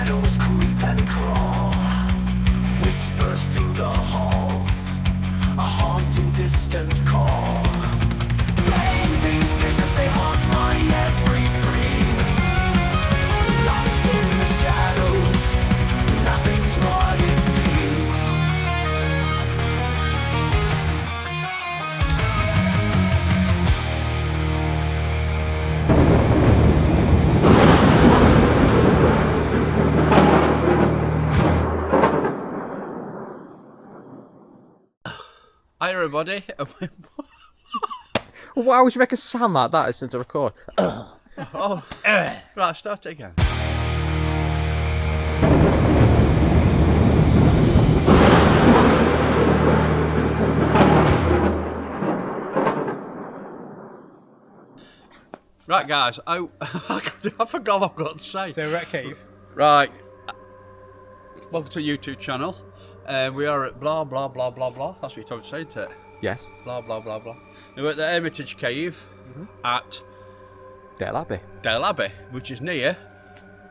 shadows creep and crawl, whispers through the halls, a haunting distant call. Playing these visions, they haunt my every dream. Lost in the shadows, nothing's what it seems. Hi everybody. Why would you make a sound like that as soon as I record? Right, start it again. Right guys, I forgot what I've got to say. So, Rat Cave. Right, welcome to the YouTube channel. We are at blah blah blah blah blah. That's what you told me to say, isn't it? Yes. Blah blah blah blah. We're at the Hermitage cave at Dale Abbey. Dale Abbey, which is near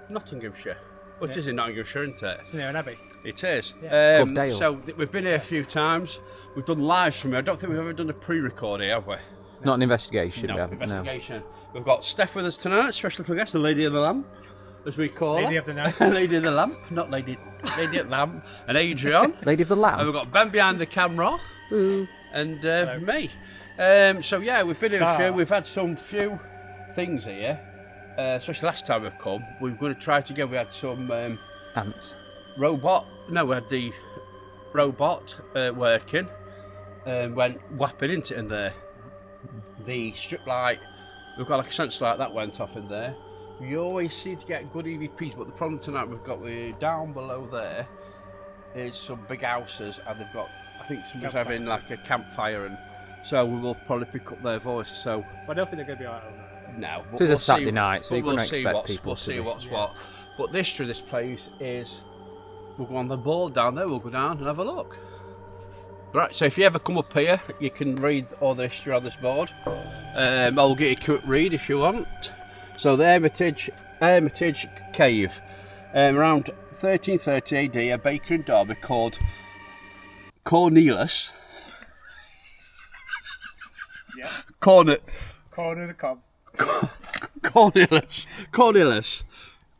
Nottinghamshire. Well, it is in Nottinghamshire, isn't it? It's near an abbey. It is. Yeah. Good Dale. So we've been here a few times. We've done lives from here. I don't think we've ever done a pre-record here, have we? Not an investigation. No, we haven't, investigation. We've got Steph with us tonight, special guest, the Lady of the Lamp, as we call her. Lady of the Night. Lady of the Lamp, not Lady of the Lamp. And Adrian. Lady of the Lamb. And we've got Ben behind the camera. Ooh. And me. So yeah, we've been here a few. We've had some few things here. Especially last time we've come. We were going to try to get. We had some Ants. robot. No, we had the robot working. Went whapping into it in there. The strip light. We've got like a sensor light that went off in there. We always seem to get good EVPs, but the problem tonight we're down below there is some big houses, and they've got. I think someone's having like a campfire, and so we will probably pick up their voices. So I don't think they're going to be alright on that. no, but It is a we'll Saturday see, night, so but you we'll couldn't see expect what's, people we'll to see be- what's what. But the history of this place is, we'll go on the board down there. We'll go down and have a look. Right, so if you ever come up here, you can read all the history on this board. I'll get you a quick read if you want. So the Hermitage Cave, around 1330 AD, a baker in Derby called Cornelius. Yeah. Corner Corner of the cob. Cornelius. Is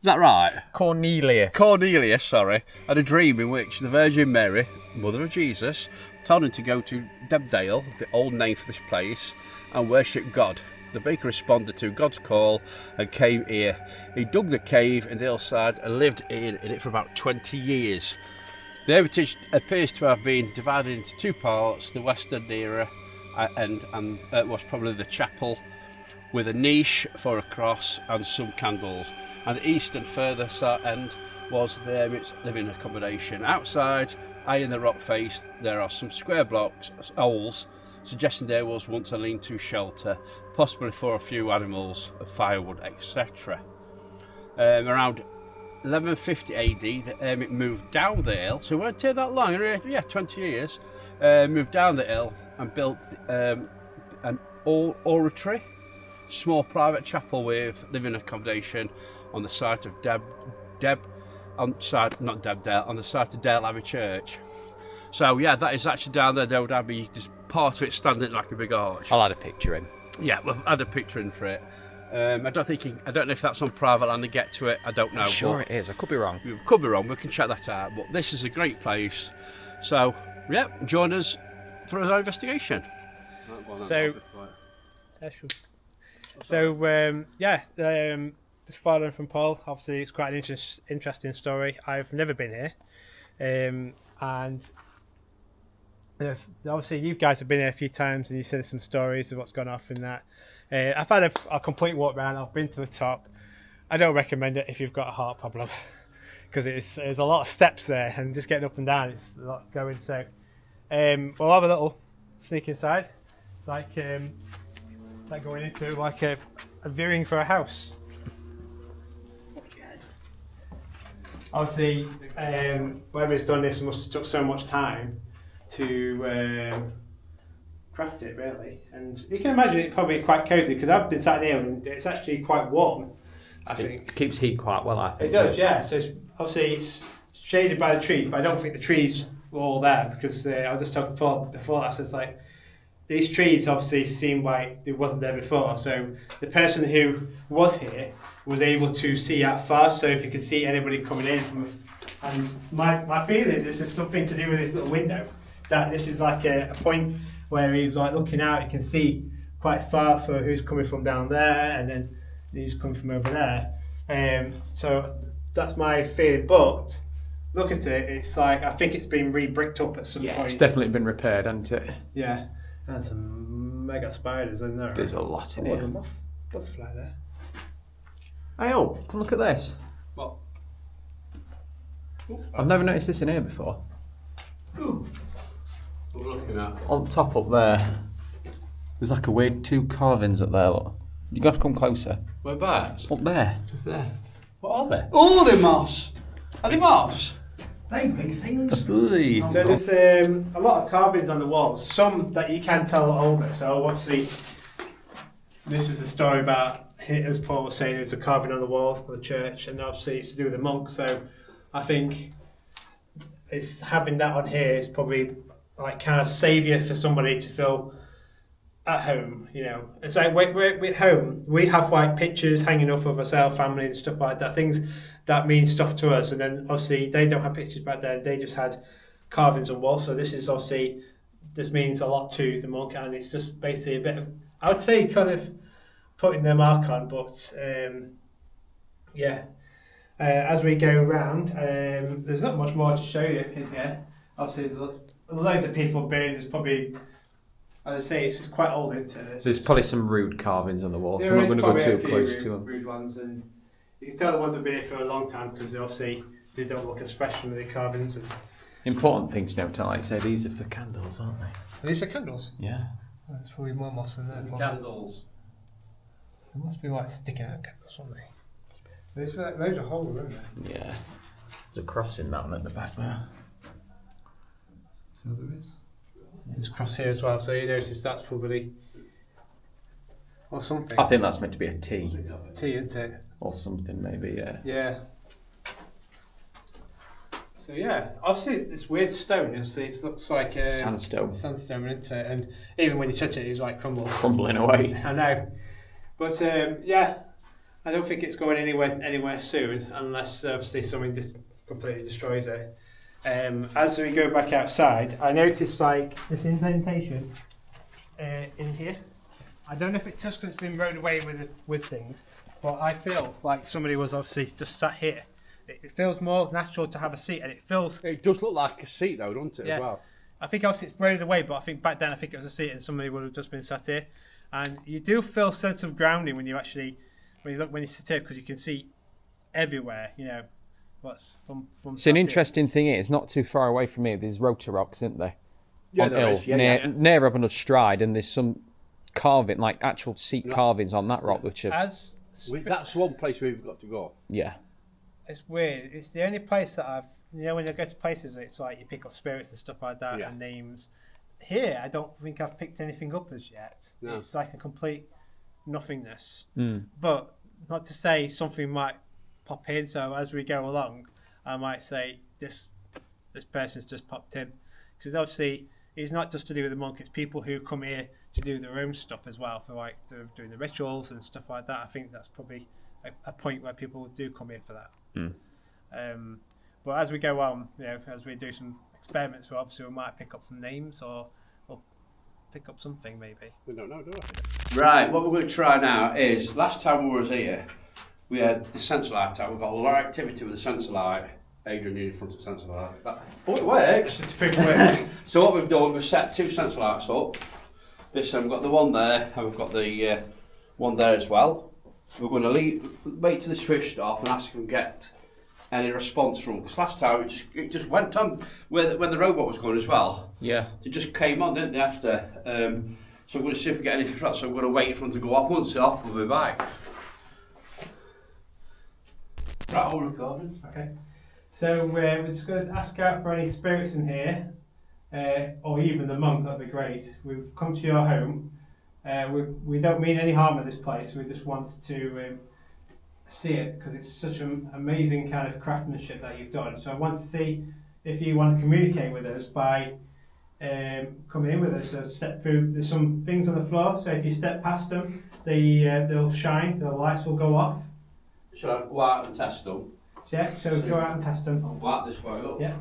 that right? Cornelius. Sorry, had a dream in which the Virgin Mary, Mother of Jesus, told him to go to Debdale, the old name for this place, and worship God. The baker responded to God's call and came here. He dug the cave in the hillside and lived in it for about 20 years. The Hermitage appears to have been divided into two parts. The western nearer end and was probably the chapel, with a niche for a cross and some candles, and the eastern further end was the hermit's living accommodation. Outside, high in the rock face, there are some square blocks, holes, suggesting there was once a lean-to shelter, possibly for a few animals, firewood, etc. Around 1150 AD, the hermit moved down the hill, so it won't take that long, 20 years, moved down the hill and built an oratory, small private chapel with living accommodation on the site of on the site of Dale Abbey Church. So yeah, that is actually down there, the old Abbey, just part of it standing like a big arch. I'll add a picture in. Yeah, we'll add a picture in for it. I don't know if that's on private land to get to it. I don't know. I'm sure it is. I could be wrong. We could be wrong. We can check that out. But this is a great place. So yeah, join us for our investigation. Just following from Paul, obviously it's quite an interesting story. I've never been here, and obviously you guys have been here a few times, and you said some stories of what's gone off in that. I've had a complete walk around. I've been to the top. I don't recommend it if you've got a heart problem, because there's a lot of steps there, and just getting up and down, it's a lot going. So we'll have a little sneak inside. It's like going into like a viewing for a house. Obviously, whoever's done this must have took so much time to craft it, really. And you can imagine it probably quite cosy, because I've been sat here and it's actually quite warm. I think It keeps heat quite well, I think. it does, yeah. So obviously it's shaded by the trees, but I don't think the trees were all there because I was just talking before that. So it's like these trees obviously seem like it wasn't there before. So the person who was here was able to see out far, so if you could see anybody coming in from. And my feeling is this is something to do with this little window. That this is like a point where he's like looking out, you can see quite far for who's coming from down there, and then who's coming from over there. So that's my feeling. But look at it, it's like I think it's been re-bricked up at some point. It's definitely been repaired, hasn't it? Yeah, and some mega spiders in there. There's a lot in There's here. a butterfly there. Hey, oh, come look at this. What? I've never noticed this in here before. Ooh. What are we looking at? On top up there, there's like a weird 2 carvings up there, look. You got to come closer. Whereabouts? Up there. Just there. What are they? Oh, they're moths. Are they moths? They big things. Ooh. So there's a lot of carvings on the walls, some that you can tell are older. So obviously, this is the story about, as Paul was saying, there's a carving on the wall of the church, and obviously it's to do with the monk. So I think it's having that on here is probably like kind of saviour for somebody to feel at home, you know. It's like we're at home, we have like pictures hanging up of ourselves, family and stuff like that, things that mean stuff to us, and then obviously they don't have pictures back then, they just had carvings on walls. So this is obviously, this means a lot to the monk, and it's just basically a bit of, I would say, kind of putting their mark on. But as we go around, there's not much more to show you in here. Obviously there's loads of people been, there's probably, as I say, it's quite old, isn't it? There's probably some rude carvings on the wall, so There I'm not is going to go probably a too few close to them. rude ones, and you can tell the ones have been here for a long time because obviously they don't look as fresh from the carvings. And Important thing to note, like I say, these are for candles, aren't they? are these for candles? Yeah. Oh, there's probably more moss in there. probably. Candles. There must be like sticking out candles, aren't they? Those are holes, aren't they? Yeah. There's a cross in that one at the back there. So there is. There's a cross here as well, so you notice that's probably, or something. I think that's meant to be a T. Tea, isn't it? Or something, maybe, yeah. Yeah. So yeah, obviously it's weird stone. Obviously it looks like Sandstone. sandstone, isn't it? And even when you touch it, it's like crumbles. Crumbling away. I know, but I don't think it's going anywhere soon unless obviously something just completely destroys it. As we go back outside, I noticed like this indentation in here. I don't know if it's just because it's been rode away with things, but I feel like somebody was obviously just sat here. It feels more natural to have a seat, and it feels. It does look like a seat though, doesn't it, Yeah. as well? I think obviously it's rode away, but I think back then I think it was a seat, and somebody would have just been sat here. And you do feel a sense of grounding when you sit here, because you can see everywhere. You know, what's from. It's an interesting thing here, it's not too far away from here, there's rotor rocks, isn't there? Yeah, On there hill, is, yeah, near, yeah. near up on a stride, and there's some carving, like actual seat carvings on that rock, which are, That's one place we've got to go. yeah. It's weird. It's the only place that I've, when you go to places, it's like you pick up spirits and stuff like that, Yeah. and names. Here, I don't think I've picked anything up as yet. No. It's like a complete nothingness. Mm. But not to say something might pop in. So as we go along, I might say this person's just popped in, because obviously it's not just to do with the monk. It's people who come here to do their own stuff as well, for like doing the rituals and stuff like that. I think that's probably a point where people do come here for that. Mm. But as we go on, as we do some experiments, obviously we might pick up some names or pick up something maybe. We don't know, do we? Right, what we're going to try now is, last time we was here, we had the sensor light out. We've got a lot of activity with the sensor light. Adrian in front of the sensor light. Oh, it works! So what we've done, we've set 2 sensor lights up. This time we've got the one there, and we've got the one there as well. We're going to wait till the switched off and ask them to get any response from them. Because last time it just went on when the robot was going as well. Yeah. It just came on, didn't they, after? So we're going to see if we get anything from that. So we're going to wait for them to go off. Once it's off, we'll be back. Right, all recording. Okay. So we're just going to ask out for any spirits in here, or even the monk. That'd be great. We've come to your home. We don't mean any harm at this place. We just want to see it because it's such an amazing kind of craftsmanship that you've done. So I want to see if you want to communicate with us by coming in with us. So step through. There's some things on the floor. So if you step past them, they'll shine. The lights will go off. Should I go out and test them? Yeah. So go out and test them. I'll go out this way. Look. Yeah.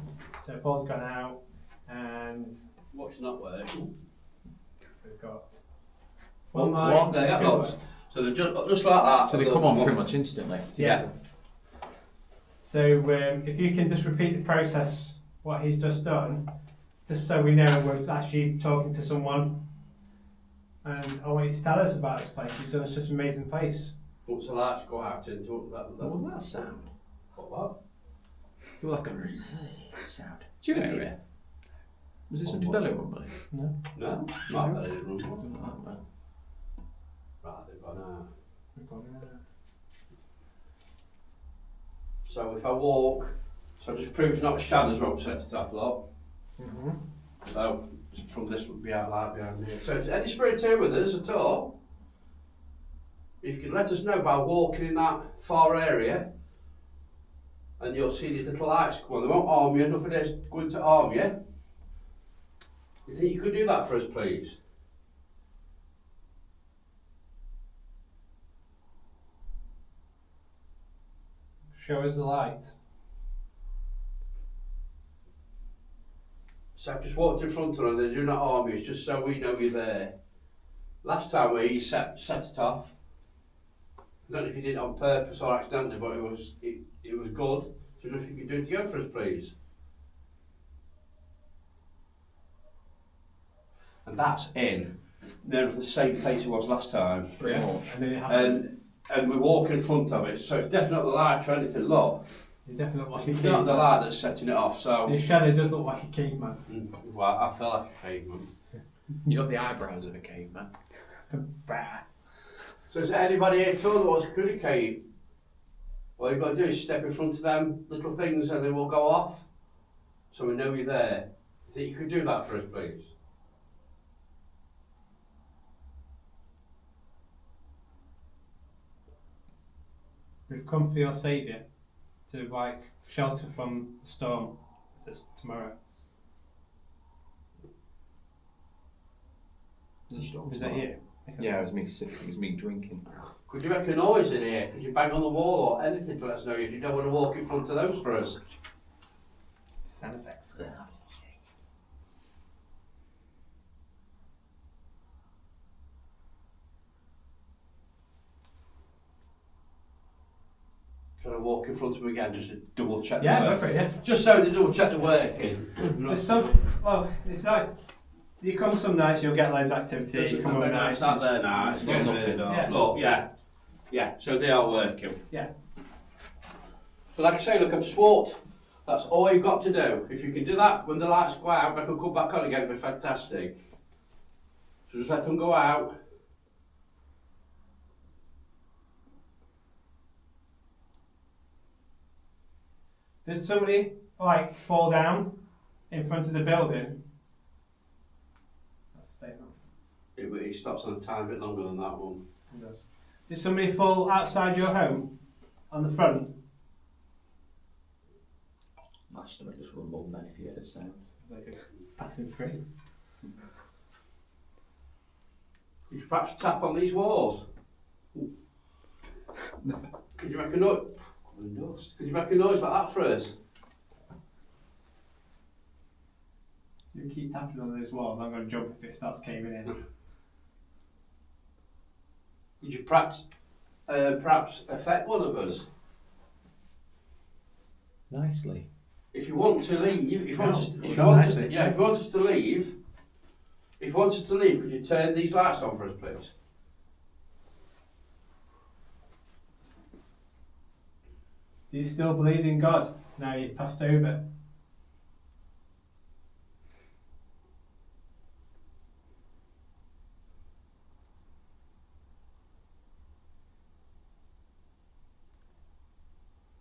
So Paul's gone out, and Watch not working. we've got One light. There you go. So they're just like that. So they come on pretty much instantly. Yeah. So if you can just repeat the process, what he's just done, just so we know we're actually talking to someone. And I want you to tell us about this place. You've done such an amazing place. Once the lights go out into that. What was that sound? What? It was like a sound. Do you hear it? Was it somebody's belly rumbling? No. No, not that it rumble. Something like that. Right, they've gone out. We've gone out. So if I walk, so just prove it's not shadows won't set it up, look. Mm-hmm. So from this would be out light behind me. So if there's any spirit here with us at all, if you can let us know by walking in that far area, and you'll see these little lights come on. They won't harm you, nothing is going to harm you. You think you could do that for us, please? Show us the light. So I've just walked in front of them, they do not harm you, it's just so we know you're there. Last time we set it off, I don't know if you did it on purpose or accidentally, but it was good. So if you could do it again for us, please. And that's in near the same place it was last time. Yeah. And then it happened. And we walk in front of it, so it's definitely the light or anything. Look, You definitely look like a it's not the caveman. light that's setting it off. So Your shadow does look like a caveman. well, I feel like a caveman. You got the eyebrows of a caveman. Bah. So is there anybody here at all that wants to communicate? All you've got to do is step in front of them little things and they will go off. So we know you're there. You think you could do that for us, please? We've come for your saviour to shelter from the storm this tomorrow. Was that you? Yeah, it was me sick. It was me drinking. Could you make a noise in here? Could you bang on the wall or anything to let us know if you don't want to walk in front of those for us? Sound effects. Should I walk in front of them again just to double check Yeah, the go work? for it, yeah. Just so they double check the working. There's some, well, it's like, you come some nights, you'll get loads of activity, you come other nights. That's there now. It's Yeah, getting nothing. really dark. Yeah. Look, yeah. Yeah, so they are working. Yeah. So like I say, look, I've just walked. That's all you've got to do. If you can do that when the lights go out, I can come back on again, it'll be fantastic. So just let them go out. Did somebody fall down in front of the building? That's a statement. It stops on a tiny bit longer than that one. It does. Did somebody fall outside your home on the front? My stomach just rumbled then if you heard a sound. Like it's passing through. Could you perhaps tap on these walls? Could you make a noise? Could you make a noise like that for us? You keep tapping on those walls, I'm going to jump if it starts caving in. Could you perhaps affect one of us? Nicely. If you want to leave, if you want us to leave, could you turn these lights on for us, please? Do you still believe in God now you've passed over?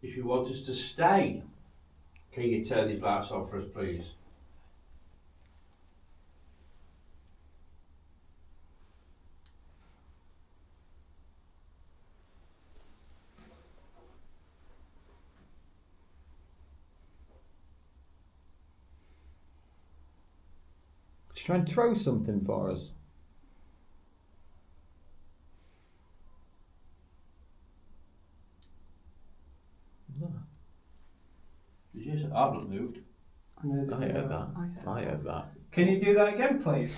If you want us to stay, can you turn these lights on for us, please? Just try and throw something for us. Did you say I've not moved? I heard that. I heard that. Can you do that again, please?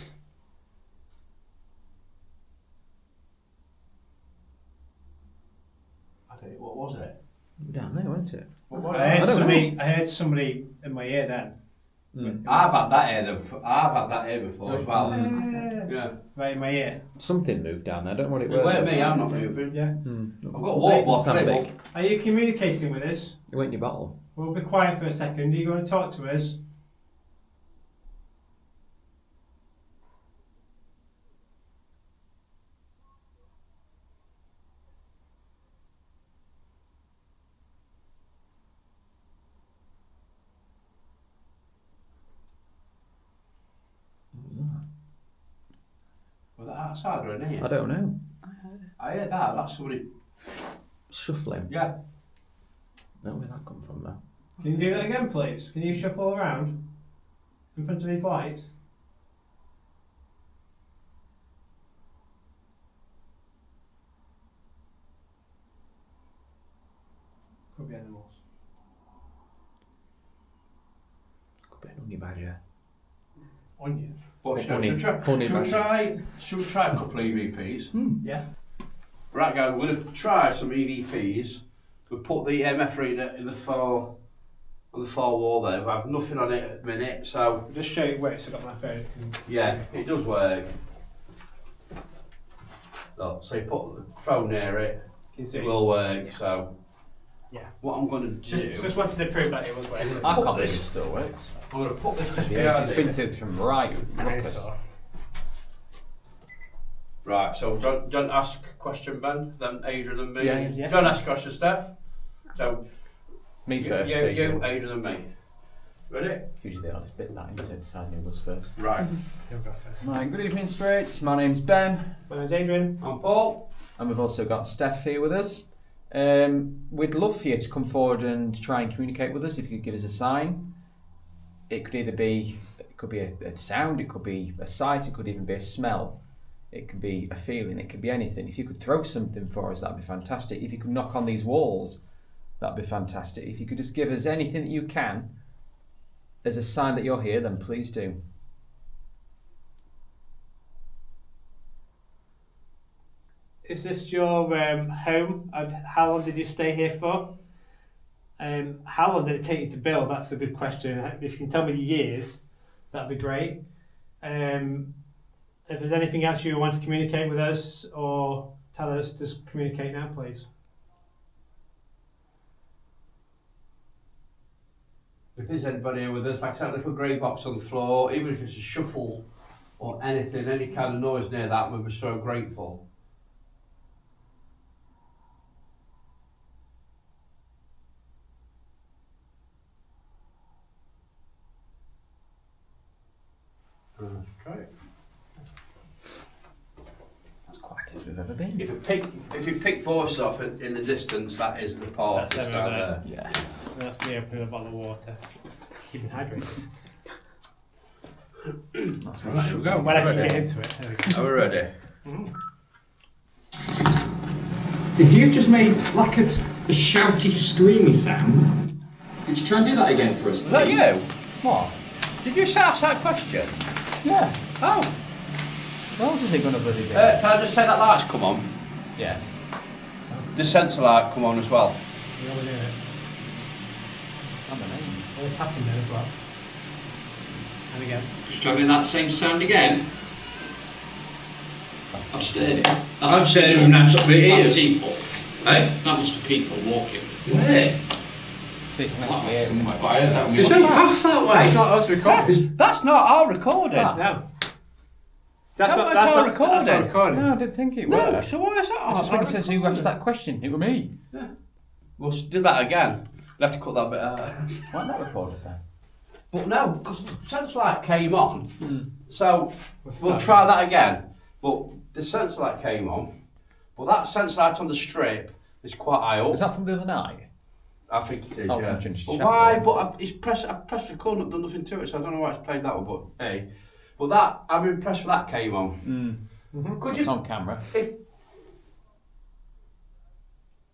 I don't know, what was it? Down there, wasn't it? I don't heard somebody in my ear then. I've had that here before as well. Yeah. Right in my ear. Something moved down there. I don't know what it It was. weren't me, I'm not moving. Yeah. I've got a water bottle. Sound here, big. Are you communicating with us? It went in your bottle. We'll be quiet for a second. Are you going to talk to us? Was that outside or in here? I don't know. I heard that. That's somebody. Shuffling. Yeah. Where did that come from though? Can you do that again, please? Can you shuffle around in front of these lights? Could be animals. Could be an onion badger. Onion. Well, Honey. should Honey we try a couple of EVPs? Yeah. Right, guys, we're going to try some EVPs. We'll put the EMF reader in the far wall there. We've had nothing on it at the minute, so I'll just show you where it's got my phone. yeah, it does work. So you put the phone near it, You can see. it will work. So Yeah. what I'm going to do, Just wanted to prove that it was working. I can't believe it still works. I'm going to put this just Yes, behind it's been it. through some right ruckus. Right, so don't ask a question, Ben, then Adrian and me. Yeah. Don't ask a question, Steph. So Me you, first, you, Adrian. Adrian and me. Ready? Usually the honest bit that into deciding who goes first. Right. You'll go first. Right, good evening, Straits. My name's Ben, My name's Adrian. I'm Paul. and we've also got Steph here with us. We'd love for you to come forward and try and communicate with us if you could give us a sign. It could either be, it could be a sound, it could be a sight, it could even be a smell. It could be a feeling, it could be anything. If you could throw something for us, that'd be fantastic. If you could knock on these walls, that'd be fantastic. If you could just give us anything that you can as a sign that you're here, then please do. Is this your home? How long did you stay here for? How long did it take you to build? That's a good question. If you can tell me the years, that'd be great. If there's anything else you want to communicate with us or tell us, just communicate now, please. If there's anybody here with us, like that little grey box on the floor, even if it's a shuffle or anything, any kind of noise near that, we'd be so grateful. Great. That's quiet as we've ever been. If you pick voice off in the distance, that is the part That's that's them down over there. Yeah. That's me opening a bottle of water. Keeping hydrated. That's Right, here we go. When I can get into it. There we go. Are we ready? If you've just made like a shouty, screamy sound, could you try and do that again for us, please? Is that you? What? Did you ask that question? Yeah. Oh. What else is it going to bloody do? Can I just say that light's come on? Yes. The sensor light come on as well. We're all doing it. I'm amazed. All tapping there as well. And again. Just try and make that same sound again. I've stirred it. I've stirred it and that's up my That's ears. people. Eh? That must be people walking. Where? People next to you. There's no path that way. That's not us recording. That's not our recording. No. That's not our recording. That's not recording. No, I didn't think it No, was. so why is that I just when it says who asked that question, it was me. We'll do that again. We'll have to cut that bit out. Why not recorded then? But no, because the sensor light came on, so we'll start try that again. But the sensor light came on, but that sensor light on the strip is quite high up. Was that from the other night? I think it is, Oh, yeah. from Trinity But Chapel. why? But I've pressed record and I've done nothing to it, so I don't know why it's played that one. But hey, But that, I'm impressed with that came on. Could It's you, on camera.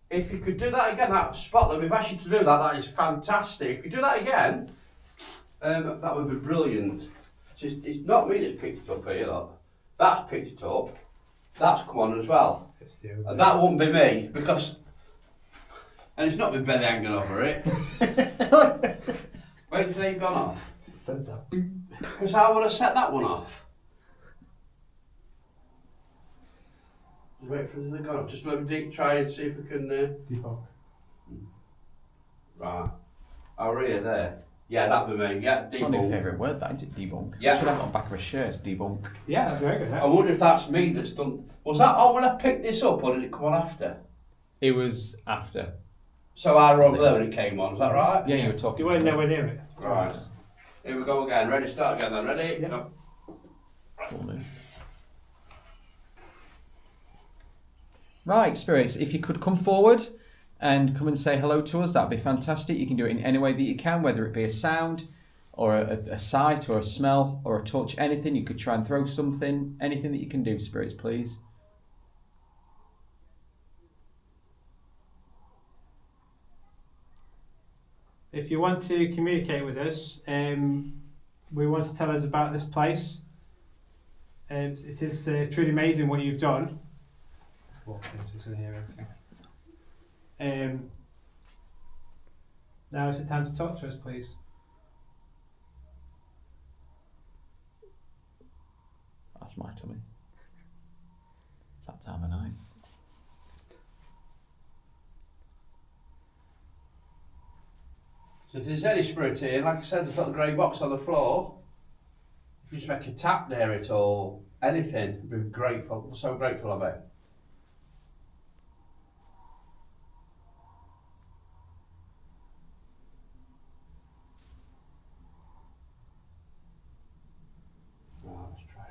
if you could do that again, that spot that we've asked you to do that is fantastic. If you could do that again, that would be brilliant. It's not me that's picked it up here, look. That's picked it up. That's come on as well. It's the And that won't be me, because... And it's not my belly hanging over it. Wait till they've gone off. Because I would have set that one off. Just wait for them to go off. Just let me try and see if we can... Debunk. Right. Oh, really, there. Yeah, that'd be me. Yeah, It's my debunk. favourite word, that, isn't it? Debunk. Yeah. I should have it on the back of a shirt, it's debunk. Yeah, that's very good. I wonder if that's me that's done... Was that on when I picked this up, or did it come on after? It was after. So I were over there when it came on, is that right? Yeah, you were talking You weren't to me. nowhere near it. Right. Here we go again. Ready? Start again then. Ready? Yeah. Go. Cool, dude. Right, spirits, if you could come forward and come and say hello to us, that'd be fantastic. You can do it in any way that you can, whether it be a sound or a sight or a smell or a touch, anything. You could try and throw something, anything that you can do, spirits, please. If you want to communicate with us, we want to tell us about this place. It is truly amazing what you've done. Let's walk in so we can hear everything. Now is the time to talk to us, please. That's my tummy. It's that time of night. So if there's any spirit here, like I said, there's got the grey box on the floor. If you just make a tap near it or anything, we'd be grateful. We're so grateful of it. Right, let's try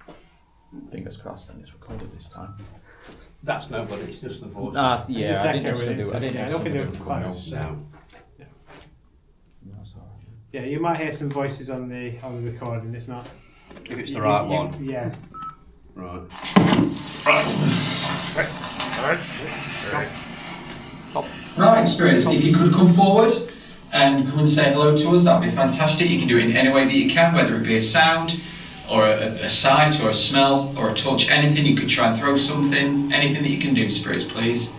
it. Fingers crossed, then it's recorded this time. That's nobody, it's just the voice. Yeah, Just I didn't echo actually it do. I didn't yeah, I actually don't think do they're it coming close. up. No. No, sorry. Yeah, you might hear some voices on the recording. It's not. If it's the right one. Yeah. Right. Right, spirits, if you could come forward and come and say hello to us, that'd be fantastic. You can do it in any way that you can, whether it be a sound or a sight or a smell or a touch, anything. You could try and throw something, anything that you can do, spirits, please.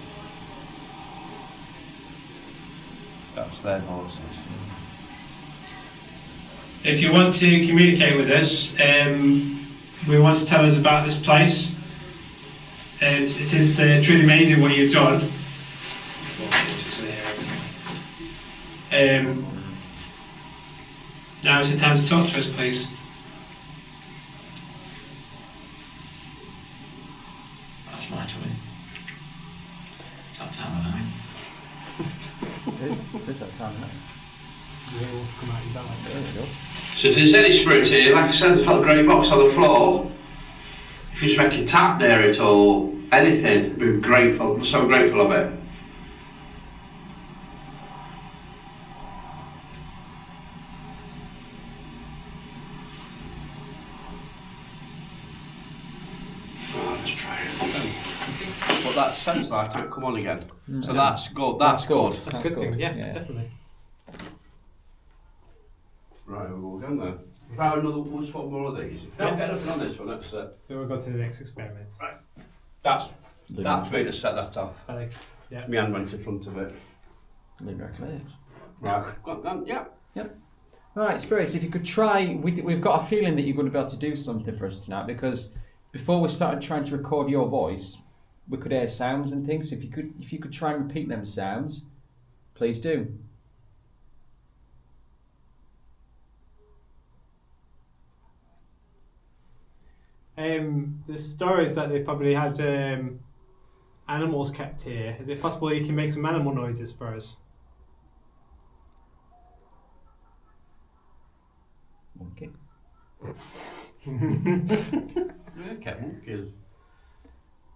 That's their voices. If you want to communicate with us, we want to tell us about this place. It is truly amazing what you've done. Now is the time to talk to us, please. That's my tummy. It's that time of night. It is that time of night. There we go. So if there's any spirit here, like I said, there's got the grey box on the floor. If you just make a tap near it or anything, we'd be grateful. We're so grateful of it. Right, let's try it. But that sense light to it come on again. So that's good. That's good. That's a good thing. Yeah, definitely. Right, we'll go again then. Try another. We'll just put more of these. If we don't get nothing on this one, let's. Then we'll go to the next experiment. Right. That's me to set that off. I think. Yeah. My hand went in front of it. Lunar eclipse. Right, got that? Yeah. Yep. Right, spirits, if you could try, we've got a feeling that you're going to be able to do something for us tonight, because before we started trying to record your voice, we could hear sounds and things. If you could try and repeat them sounds, please do. There's stories that they probably had animals kept here. Is it possible you can make some animal noises for us? Monkey. Okay, monkeys.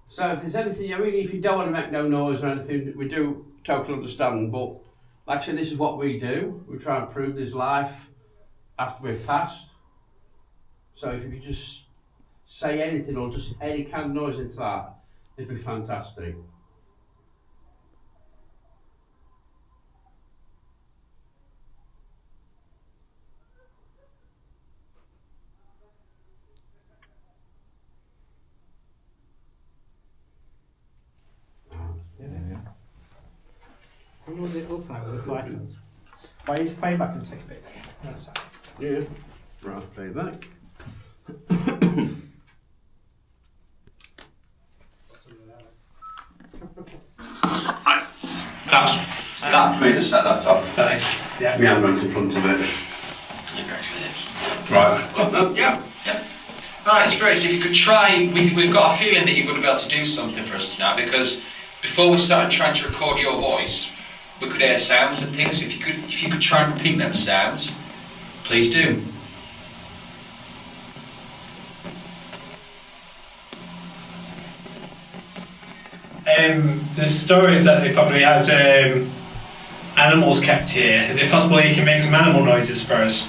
So if there's anything, I mean, if you don't want to make no noise or anything, we do totally understand. But like I said, this is what we do. We try and prove there's life after we've passed. So if you could just say anything or just any kind of noise into that, it'd be fantastic. I wonder what it looks like with this light on. Why are you playing back and take a picture? No, sorry. Yeah. Right, play back. That's me to set that up. Yeah. My hand runs in front of it. Right. Yeah. Right, spirits, if you could try, we've got a feeling that you're going to be able to do something for us tonight, because before we started trying to record your voice, we could hear sounds and things. If you could try and repeat them sounds, please do. There's stories that they probably had animals kept here. Is it possible you can make some animal noises for us?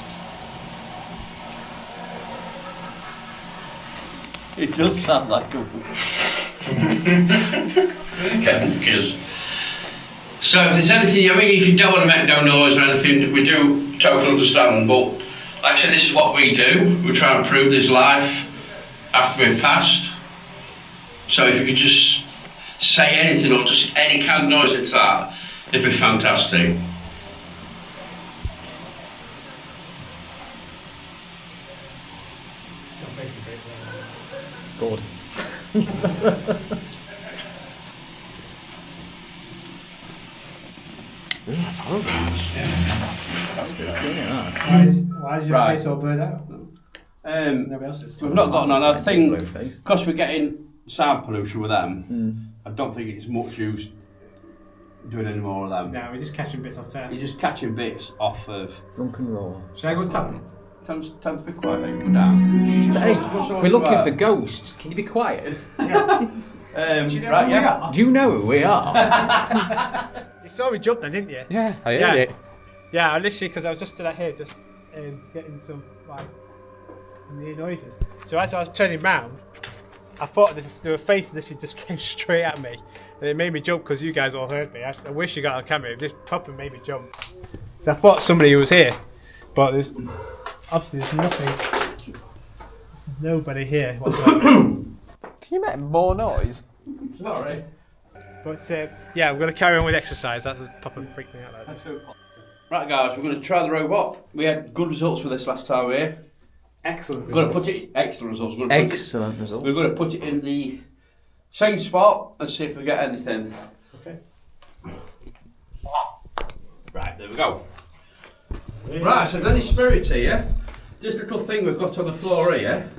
It does sound like a because. So if there's anything, I mean, if you don't want to make no noise or anything, we do totally understand, but like I said, this is what we do. We try and prove there's life after we've passed. So if you could just say anything or just any kind of noise into that, it'd be fantastic. Good. That's horrible. Why is your Right. face all blurred out? Nobody else is. We've not gotten on. I think Blue face. because we're getting sound pollution with them, I don't think it's much use doing any more of them. No, we're just catching bits off there. You're just catching bits off of. Drunken roll. Should I go tap them? Tell them to be quiet, mate. Put down. Hey, What's we're looking for ghosts. Can you be quiet? Yeah. Do you know right, who yeah. we are? Do you know who we are? You saw me jump then, didn't you? Yeah, I heard Yeah. it. Yeah, I literally, because I was just stood out here, just getting some like near noises. So as I was turning round, I thought the face literally just came straight at me, and it made me jump because you guys all heard me. I wish you got on camera. It just proper made me jump. So I thought somebody was here, but there's obviously there's nothing. There's nobody here whatsoever. Can you make more noise? Sorry. But yeah, we're going to carry on with exercise. That's what proper freaked me out. Like that. Right, guys, we're going to try the robot. We had good results for this last time here. Excellent. We're going to put it excellent results. We're Excellent results. We're going to put it in the same spot and see if we get anything. Okay. Right, there we go. Right, so Danny Spirit here. This little thing we've got on the floor here,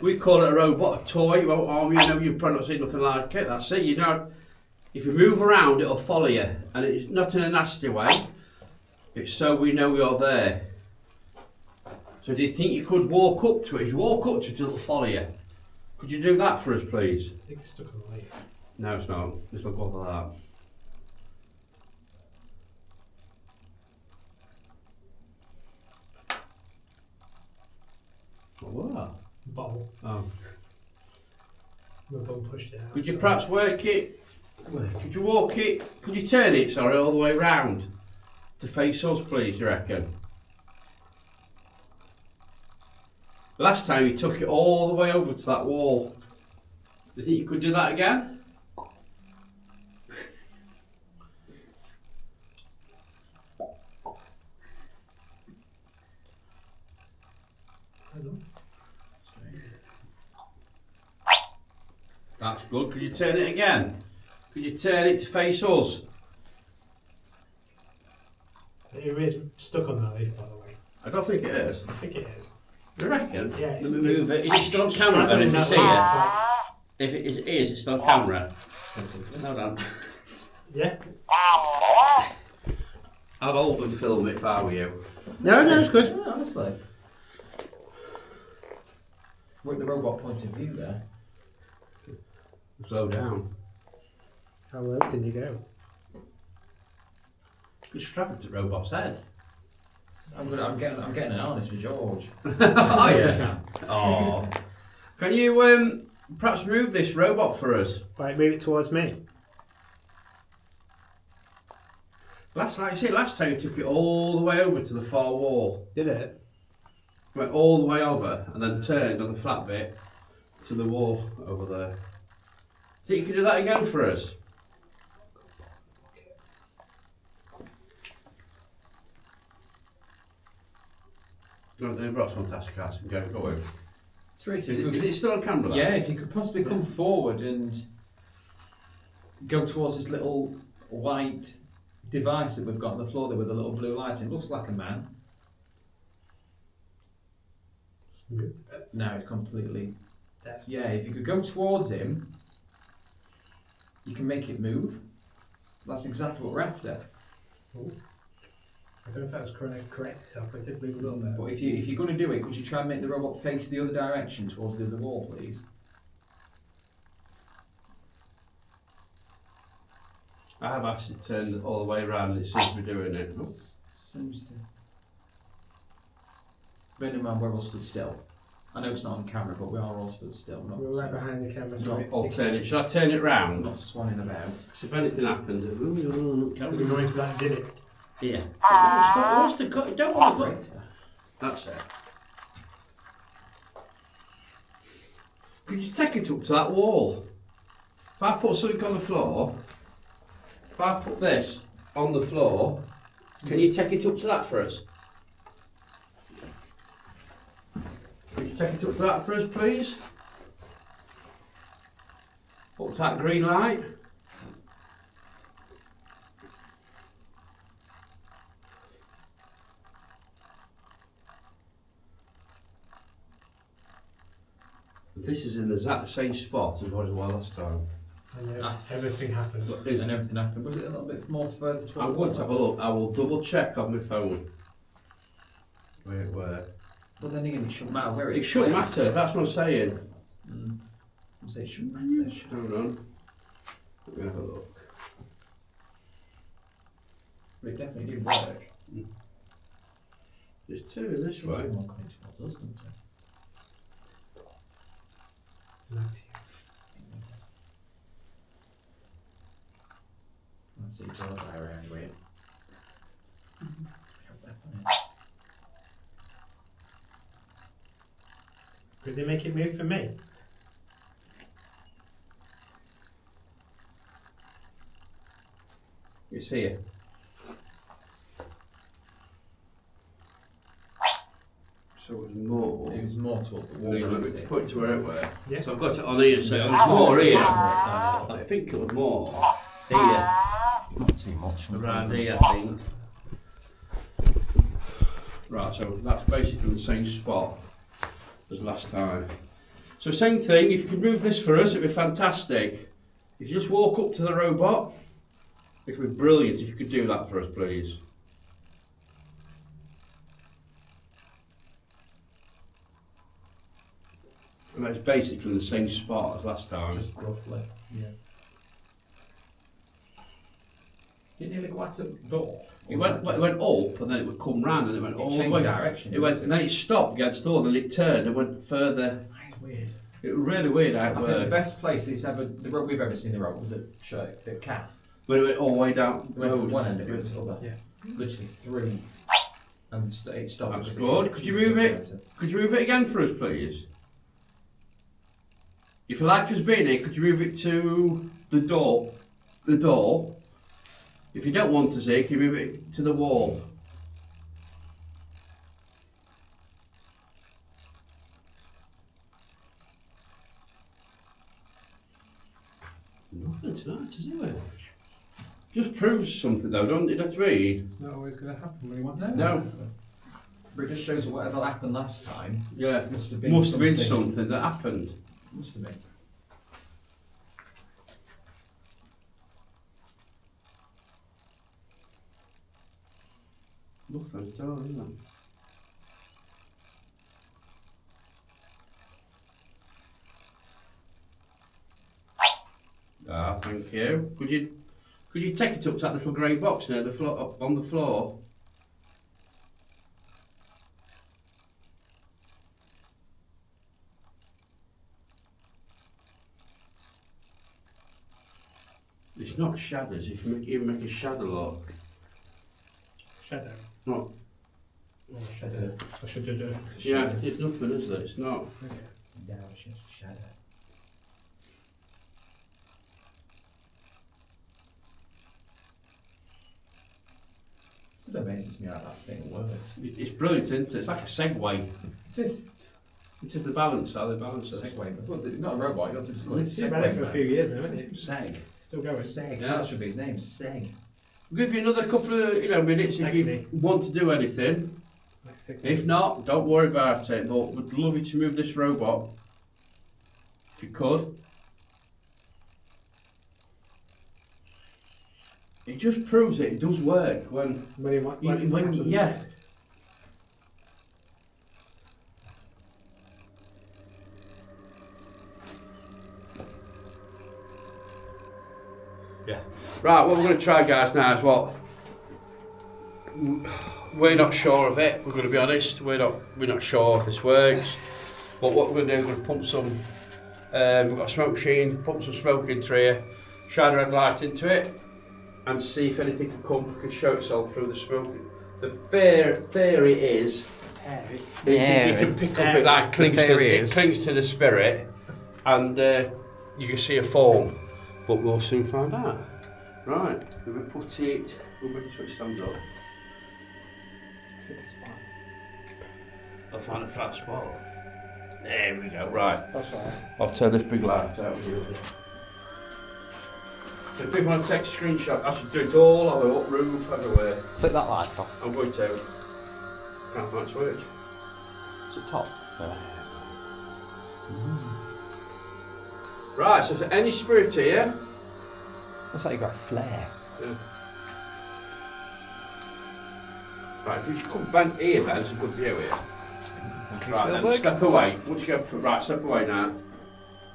we call it a robot, a toy. It won't harm you. You know, you've probably not seen nothing like it. That's it. You know, if you move around, it'll follow you, and it's not in a nasty way. It's so we know you're there. So do you think you could walk up to it? If you walk up to it, it'll follow you. Could you do that for us, please? I think it's stuck on the leaf. No, it's not. Just look over that. What? Bottle. Oh. My bum pushed it out. Could you perhaps work it? Could you walk it? Could you turn it, sorry, all the way round to face us, please, you reckon? Last time you took it all the way over to that wall. Do you think you could do that again? That's good. Could you turn it again? Could you turn it to face us? It is stuck on that leaf, by the way. I don't think it is. I think it is. You reckon? Yeah, Let me move it. Is it still on camera then, if you see it? If it is, it's still on camera. Hold on. Yeah. I'd hold and film it if I were you. No, it's good. Yeah, honestly. Work the robot point of view there. Slow down. How low can you go? Just strap it to the robot's head. I'm getting an harness for George. Oh yeah. Oh. Can you perhaps move this robot for us? Right, move it towards me. Like I say, last time you took it all the way over to the far wall. Did it? Went all the way over and then turned on the flat bit to the wall over there. Think you could do that again for us? The robot's fantastic, I can go with. It's really Is it still on camera? Yeah, if you could possibly come forward and go towards this little white device that we've got on the floor there with the little blue lights. It looks like a man. No, it's completely dead. Yeah, if you could go towards him, you can make it move. That's exactly what we're after. Ooh. I don't know if that was correct itself, but it did move a little bit. But if you're going to do it, could you try and make the robot face the other direction towards the other wall, please? I have actually turned it all the way around and it seems to be doing it. Seems to. Bearing in mind we're all stood still. I know it's not on camera, but we are all stood still. We're right behind the camera. I'll turn it. Should I turn it round? Not swanning about. If anything happens, Can't be going for that, did it? yeah. Don't want to. That's it. Could you take it up to that wall? If I put something on the floor, if I put this on the floor, can you take it up to that for us? Could you take it up to that for us, please? Up to that green light. This is in the exact same spot as what it was last time. And everything happened. And everything happened. Was it a little bit more further towards I'm going to have a look. I will double check on my phone. Where? But then again, it shouldn't matter where It shouldn't matter, that's what I'm saying. I say it shouldn't matter. Hold on. Let me have a look. But it definitely did work. There's two in this way. More coming towards us, doesn't it? Let's see, draw that around with. Could they make it move for me? It's here. So it was more. It was more towards the wall. Let me put it to where it was. Yeah. So I've got it on here, so it was more here. I think it was more here. Not too much. Around here, I think. Right, so that's basically the same spot as last time. So same thing, if you could move this for us, it'd be fantastic. If you just walk up to the robot, it would be brilliant if you could do that for us, please. And that's basically the same spot as last time. Just roughly. Yeah. Didn't nearly go out the door. It went up and then it would come round and it went all the changed way. direction. It went and then it stopped against the door, then it turned and went further. That's weird. It was really weird how it I think the worked. best place it's ever we've ever seen the road was at the calf. When it went all the way down the Went from road. one end of it to the other. Yeah. Literally through. And it stopped. That's because good. Could you move it? Could you move it again for us, please? If you like us being here, could you move it to the door? The door. If you don't want us here, can you move it to the wall? Nothing tonight, is it? Just proves something though, don't it? That's read. It's not always going to happen when you want No. it. No. But it just shows that whatever happened last time Yeah. must have been something that happened. Must have been. Nothing at all, isn't it? Ah, thank you. Could you take it up to that little grey box near the floor, up on the floor? It's not shadows. If you even make a shadow look. Shadow. Not. Oh, shadow. Or should I do it? Yeah, it's nothing, is it? It's not. Okay. No, it's just shadow. It's amazing to me how that thing works. It's brilliant, isn't it? It's like a Segway. It is. It is the balance, how they balance it. Segway. Well, it's not a robot, you don't just call it It's been running for a few years now, isn't it? Seg. Still going. Seg. Yeah. That should be his name, Seg. We'll give you another couple of minutes if you Segway. want to do anything. Like 6 If not, don't worry about it. But we'd love you to move this robot. If you could. It just proves it does work when yeah. Yeah. Right, what we're going to try, guys, now is what we're not sure of it. We're going to be honest. We're not sure if this works. But what we're going to do is we're going to pump some. We've got a smoke machine. Pump some smoke into here. Shine a red light into it, and see if anything can show itself through the smoke. The theory is you can pick up it like it clings to the spirit, and you can see a form. But we'll soon find out. Right, we'll put it. We'll make sure it stands up. I'll find a flat spot. There we go. Right. That's alright. I'll turn this big light out here. So if people want to take a screenshot, I should do it all on the up roof, everywhere. Flick that light off. I'm going to. Can't find switch. It's at top. Right, so for any spirit here. Looks like you've got a flare. Yeah. Right, if you come back here then, it's a good view here. Right, then step away. Once you go, right, step away now.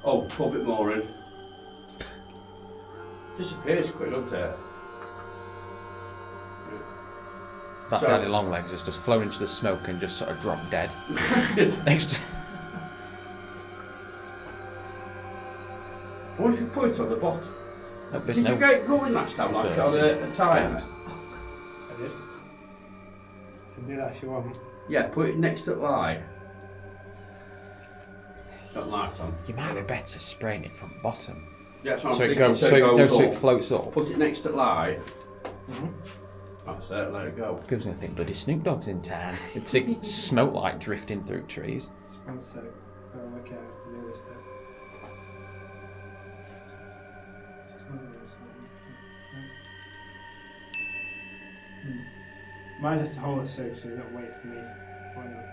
Oh, pull a bit more in. Disappears quick, doesn't it? That So- daddy long legs has just flown into the smoke and just sort of dropped dead. Next to... What if you put it on the bottom? Look, Did you get going last time, like on a time? I did. You can do that if you want. Yeah, put it next to the light. Got light on. You might be better spraying it from the bottom. Yeah, that's what So I'm it thinking. goes, so it up. floats up. Put it next to the light. That's it, let it go. People's going to think bloody Snoop Dogg's in town. It's like smoke like drifting through trees. Just 1 sec. I'll work out how to do this bit. Might just to hold it so you don't wait for me. Why not?